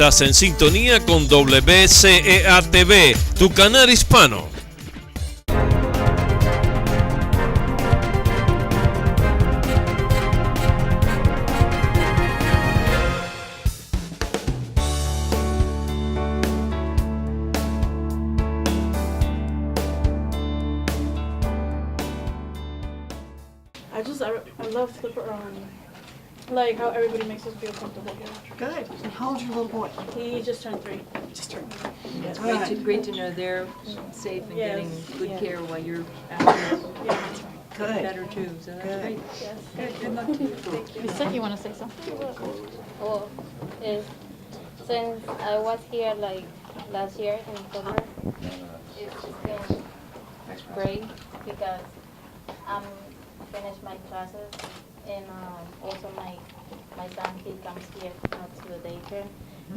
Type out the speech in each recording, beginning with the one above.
Estás en sintonía con WCEA-TV, tu canal hispano. I love the like how everybody makes us feel comfortable here. Good. And how old's your little boy? He just turned 3. Just turned 3. It's Good. great to know they're safe and Yes, getting good yes. care while you're out there. Yeah. Good. Better too, so that's Good. great. Yes. Good luck to you. Thank you. Lisa, you want to say something? Well, since I was here like last year in summer, it's been great because I'm finished my classes and also my son, he comes here to the daycare.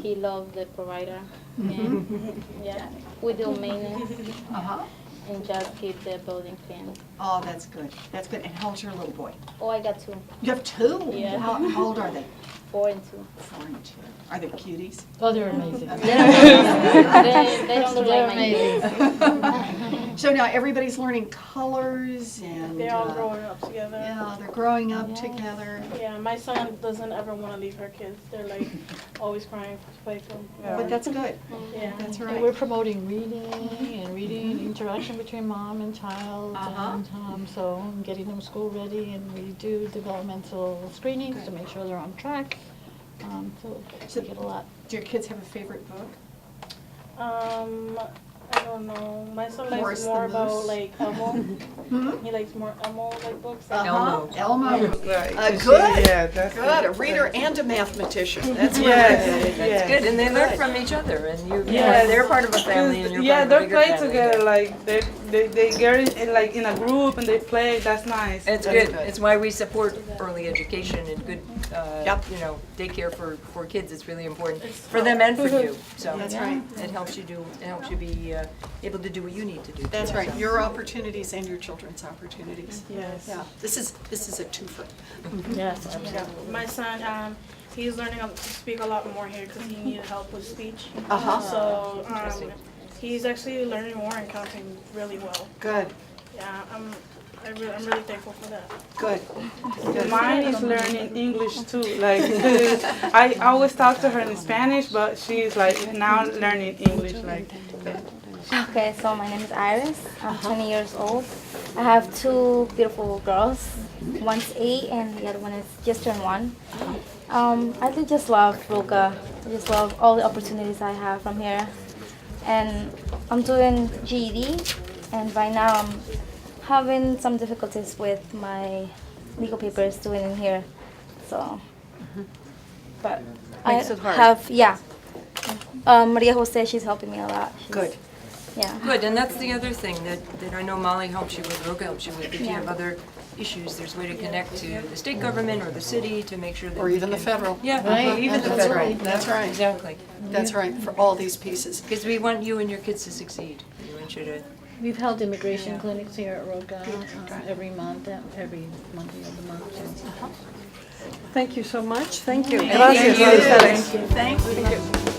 He loves the provider and yeah, we do maintenance Uh-huh. and just keep the building clean. Oh, that's good. That's good. And how old's your little boy? Oh, I got 2, You have 2? Yeah. How old are they? 4 and 2. 4 and 2. Are they cuties? Oh, they're amazing. They don't look like my kids. So now everybody's learning colors and They're all growing up together. yeah, they're growing up together. Yeah, my son doesn't ever want to leave her kids. They're like always crying to play with them. But that's good. Yeah. That's And we're right. promoting reading interaction between mom and child, Uh-huh. and so getting them school ready, and we do developmental screenings to make sure they're on track. So we get a lot. Do your kids have a favorite book? I don't know. My son likes Morris the more about Moose. like Elmo. Hmm? He likes more Elmo like books. Elmo. Elmo. Right. Good. Yeah, that's Good. A reader and a mathematician. That's Yes, really good. That's good, and they learn from each other, and Yes. they're part of a family, and you're Yeah, part they of a bigger play family. together. Like they get in, like in a group and they play. That's nice. It's good. It's why we support early education and good, Yep. daycare for kids. It's really important for them and for you. So That's right. It helps you be able to do what you need to do. That's right. Your opportunities and your children's opportunities. Yes. Yeah. This is a twofer. Yes, My son, he's learning to speak a lot more here because he needed help with speech. Uh-huh. So Interesting. he's actually learning more and counting really well. Good. Yeah, I'm really thankful for that. Good. Mine is learning English too. Like I always talk to her in Spanish, but she's like now learning English. Like Okay, so my name is Iris. I'm 20 years old. I have 2 beautiful girls. One's 8 and the other one is just turned 1. I just love Roca. I just love all the opportunities I have from here. And I'm doing GED, and right now I'm having some difficulties with my legal papers doing in here. So, but Makes I it hard. have, yeah. Maria Jose, she's helping me a lot. Good. Yeah. Good, and that's the other thing that I know Molly helps you with, Roca helps you with. If you have other issues, there's a way to connect to the state government or the city to make sure that Or we even the can- federal. Yeah, Right, even the That's federal. right. That's right. Exactly. That's right. For all these pieces. Because we want you and your kids to succeed. We want you to. we've held immigration clinics here at Roca every month of the month. So. thank you so much. Thank you. Thank you. Gracias. Thank you.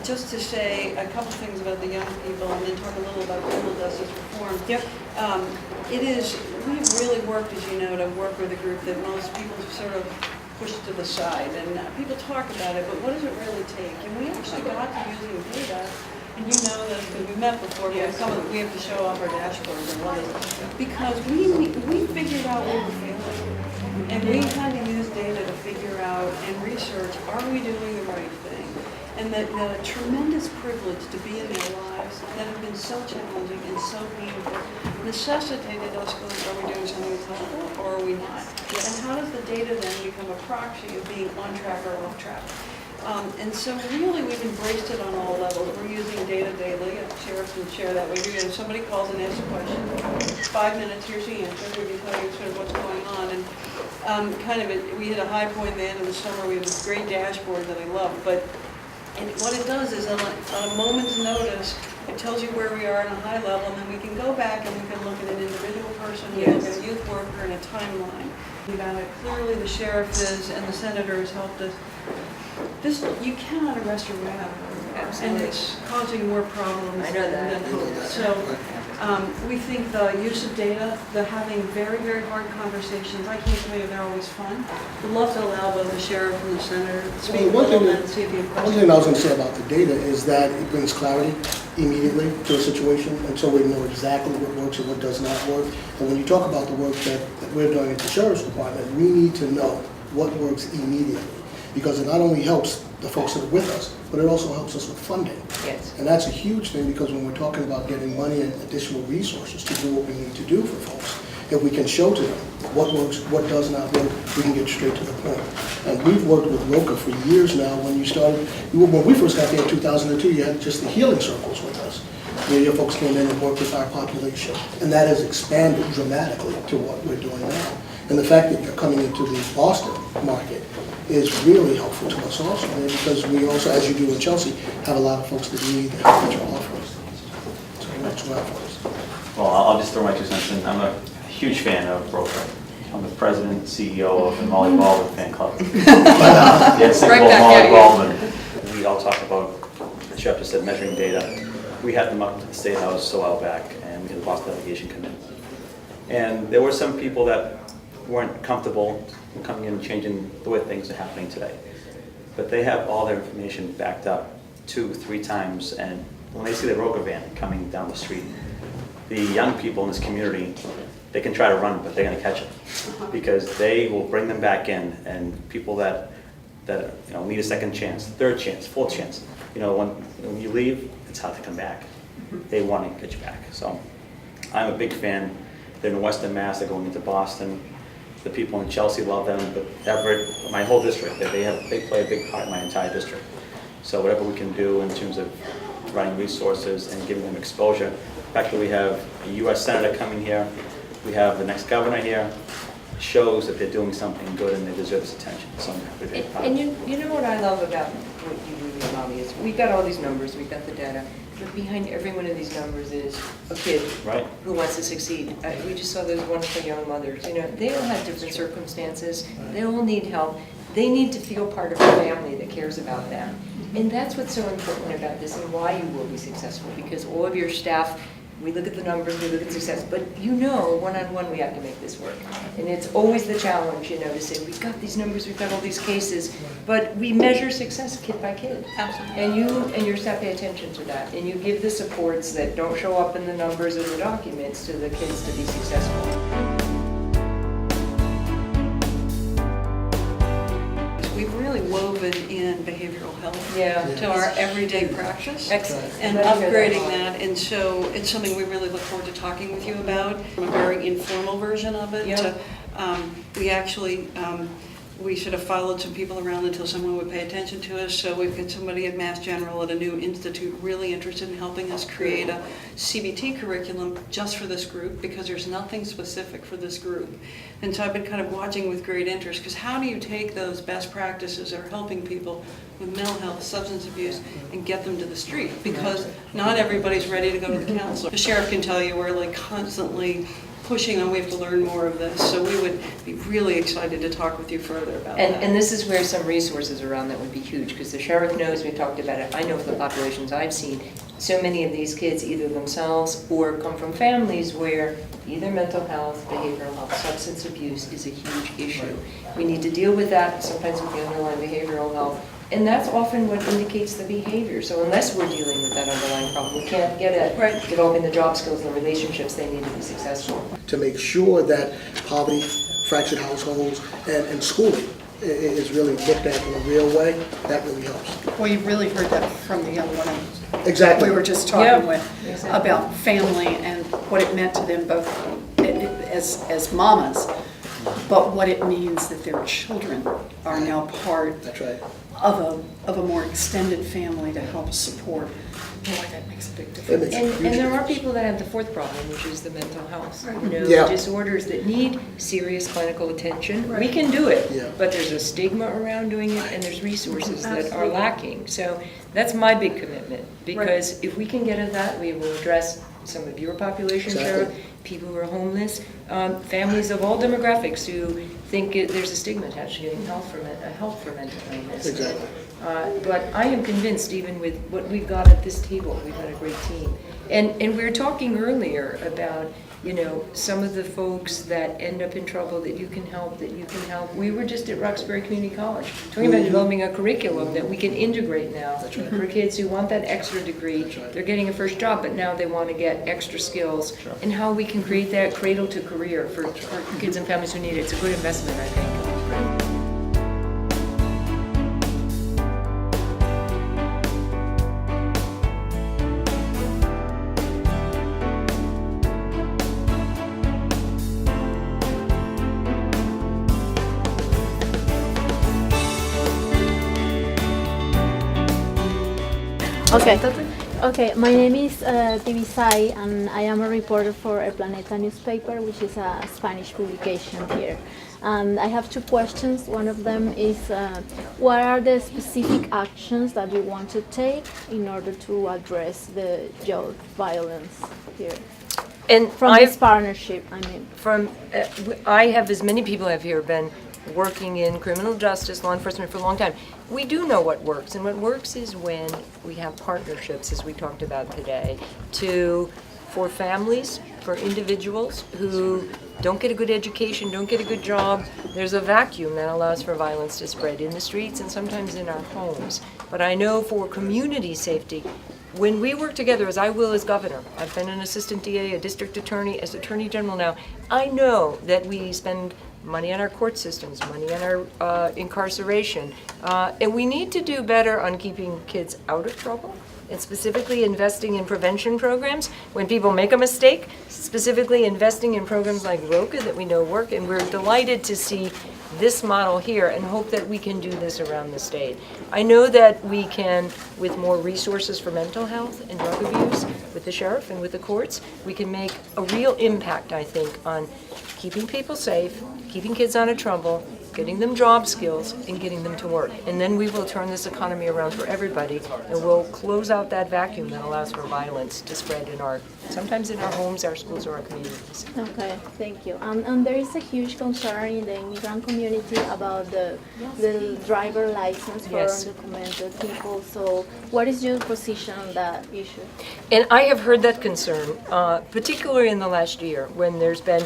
Just to say a couple things about the young people and then talk a little about criminal justice reform. Yep. We've really worked, as you know, to work with a group that most people sort of push to the side. And people talk about it, but what does it really take? And we actually got to using data, and you know this because we met before, but we have to show off our dashboards and what is it. Because we figured out we were failing. And we had to use data to figure out and research, are we doing the right thing? And the tremendous privilege to be in their lives that have been so challenging and so painful necessitated us going, are we doing something that's helpful or are we not? And how does the data then become a proxy of being on track or off track? And so really, we've embraced it on all levels. We're using data daily. Sheriff can share that with you. If somebody calls and asks a question, 5 minutes, here's the answer. We can tell you sort of what's going on. And we hit a high point at the end of the summer. We have this great dashboard that I love. And what it does is on a moment's notice, it tells you where we are on a high level, and then we can go back and we can look at an individual person, we look at a youth worker and a timeline. Clearly the sheriff is, and the senator has helped us. You cannot arrest a rat. And it's causing more problems than hope. So we think the use of data, the having very, very hard conversations, I can't tell you they're always fun. We'd love to allow both the sheriff and the senator to speak a little bit and see if you have questions. One thing I was going to say about the data is that it brings clarity immediately to a situation, and so we know exactly what works and what does not work. And when you talk about the work that we're doing at the Sheriff's Department, we need to know what works immediately, because it not only helps the folks that are with us, but it also helps us with funding. Yes. And that's a huge thing, because when we're talking about getting money and additional resources to do what we need to do for folks, if we can show to them what works, what does not work, we can get straight to the point. And we've worked with Roca for years now. When we first got there in 2002, you had just the healing circles with us, where your folks came in and worked with our population. And that has expanded dramatically to what we're doing now. And the fact that you're coming into the Boston market is really helpful to us also, because we also, as you do in Chelsea, have a lot of folks that need the help that you're offering. So it works well for us. Well, I'll just throw my 2 cents in. I'm a huge fan of Roca. I'm the president and CEO of the Molly Baldwin fan club. Yes, Molly Baldwin. We all talk about, the sheriff just said, measuring data. We had them up to the State House a while back, and we had the Boston delegation come in. And there were some people that weren't comfortable coming in and changing the way things are happening today. But they have all their information backed up 2-3 times, and when they see the Roca van coming down the street, the young people in this community, they can try to run, but they're going to catch them, because they will bring them back in, and people that need a second chance, third chance, fourth chance. When you leave, it's hard to come back. They want to get you back. So I'm a big fan. They're in Western Mass. They're going into Boston. The people in Chelsea love them, but Everett, my whole district, they play a big part in my entire district. So whatever we can do in terms of providing resources and giving them exposure. The fact that we have a U.S. Senator coming here, we have the next governor here, shows that they're doing something good and they deserve this attention. So I'm happy to be part of it. And you know what I love about what you do, Molly, is we've got all these numbers, we've got the data, but behind every one of these numbers is a kid who wants to succeed. We just saw those wonderful young mothers. They all have different circumstances. They all need help. They need to feel part of a family that cares about them. And that's what's so important about this and why you will be successful, because all of your staff, we look at the numbers, we look at success, but one-on-one we have to make this work. And it's always the challenge, to say, we've got these numbers, we've got all these cases, but we measure success kid by kid. Absolutely. And you and your staff pay attention to that, and you give the supports that don't show up in the numbers or the documents to the kids to be successful. We've really woven in behavioral health Yeah. to our everyday practice. Excellent. And upgrading that, and so it's something we really look forward to talking with you about, from a very informal version of it to, we actually, we should have followed some people around until someone would pay attention to us. So we've got somebody at Mass General at a new institute really interested in helping us create a CBT curriculum just for this group, because there's nothing specific for this group. And so I've been kind of watching with great interest, because how do you take those best practices that are helping people with mental health, substance abuse, and get them to the street? Because not everybody's ready to go to the counselor. The sheriff can tell you we're constantly pushing on, we have to learn more of this. So we would be really excited to talk with you further about that. And this is where some resources around that would be huge, because the sheriff knows, we talked about it, I know from the populations I've seen, so many of these kids either themselves or come from families where either mental health, behavioral health, substance abuse is a huge issue. We need to deal with that, sometimes with the underlying behavioral health, and that's often what indicates the behavior. So unless we're dealing with that underlying problem, we can't get at developing the job skills and the relationships they need to be successful. To make sure that poverty, fractured households, and schooling is really looked at in a real way, that really helps. Well, you really heard that from the young woman. Exactly. We were just talking with about family and what it meant to them both as mamas, but what it means that their children are now part That's right. of a more extended family to help support, boy, that makes a big difference. And there are people that have the fourth problem, which is the mental health, Yeah. disorders that need serious clinical attention. We can do it, Yeah. but there's a stigma around doing it, and there's resources that are lacking. So that's my big commitment, because if we can get at that, we will address some of your population, Sheriff, people who are homeless, families of all demographics who think there's a stigma attached to getting help for mental illness. Exactly. But I am convinced, even with what we've got at this table, we've got a great team. And we were talking earlier about, some of the folks that end up in trouble that you can help. We were just at Roxbury Community College talking about developing a curriculum that we can integrate now for kids who want that extra degree. They're getting a first job, but now they want to get extra skills, and how we can create that cradle to career for kids and families who need it. It's a good investment, I think. Okay, my name is Tibisay, and I am a reporter for El Planeta newspaper, which is a Spanish publication here. And I have two questions. One of them is, what are the specific actions that you want to take in order to address the youth violence here? And From this partnership, I mean. I have, as many people have here, been working in criminal justice, law enforcement for a long time. We do know what works, and what works is when we have partnerships, as we talked about today, for families, for individuals who don't get a good education, don't get a good job. There's a vacuum that allows for violence to spread in the streets and sometimes in our homes. But I know for community safety, when we work together, as I will as governor, I've been an assistant DA, a district attorney, as attorney general now, I know that we spend money on our court systems, money on our incarceration, and we need to do better on keeping kids out of trouble, and specifically investing in prevention programs when people make a mistake, specifically investing in programs like Roca that we know work, and we're delighted to see this model here and hope that we can do this around the state. I know that we can, with more resources for mental health and drug abuse, with the sheriff and with the courts, we can make a real impact, I think, on keeping people safe, keeping kids out of trouble, getting them job skills, and getting them to work. And then we will turn this economy around for everybody, and we'll close out that vacuum that allows for violence to spread sometimes in our homes, our schools, or our communities. Okay, thank you. And there is a huge concern in the immigrant community about the driver license for undocumented people. So what is your position on that issue? And I have heard that concern, particularly in the last year, when there's been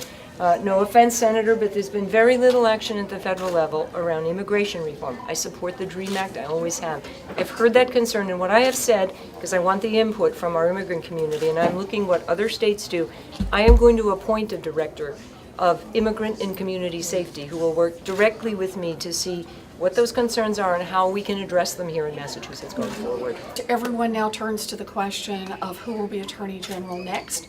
no offense, Senator, but there's been very little action at the federal level around immigration reform. I support the DREAM Act, I always have. I've heard that concern, and what I have said, because I want the input from our immigrant community, and I'm looking what other states do, I am going to appoint a director of immigrant and community safety who will work directly with me to see what those concerns are and how we can address them here in Massachusetts going forward. Everyone now turns to the question of who will be Attorney General next.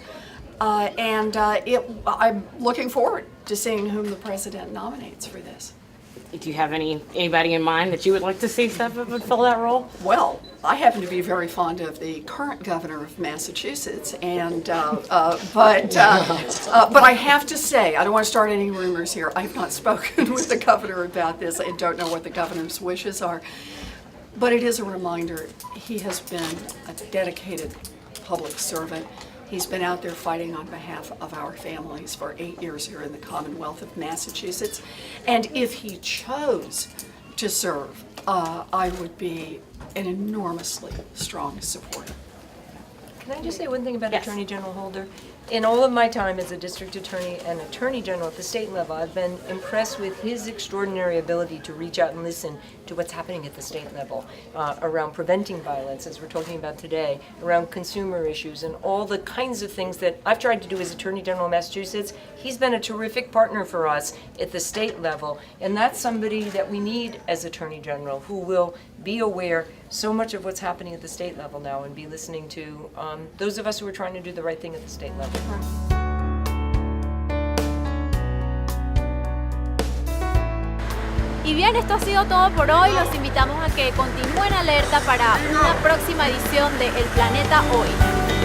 I'm looking forward to seeing whom the president nominates for this. Do you have anybody in mind that you would like to see step up and fill that role? Well, I happen to be very fond of the current governor of Massachusetts, but I have to say, I don't want to start any rumors here. I have not spoken with the governor about this. I don't know what the governor's wishes are. But it is a reminder, he has been a dedicated public servant. He's been out there fighting on behalf of our families for 8 years here in the Commonwealth of Massachusetts. And if he chose to serve, I would be an enormously strong supporter. Can I just say one thing about Attorney General Holder? In all of my time as a district attorney and attorney general at the state level, I've been impressed with his extraordinary ability to reach out and listen to what's happening at the state level around preventing violence, as we're talking about today, around consumer issues and all the kinds of things that I've tried to do as Attorney General of Massachusetts. He's been a terrific partner for us at the state level, and that's somebody that we need as Attorney General, who will be aware so much of what's happening at the state level now and be listening to those of us who are trying to do the right thing at the state level. Y bien, esto ha sido todo por hoy. Los invitamos a que continúen alerta para una próxima edición de El Planeta Hoy.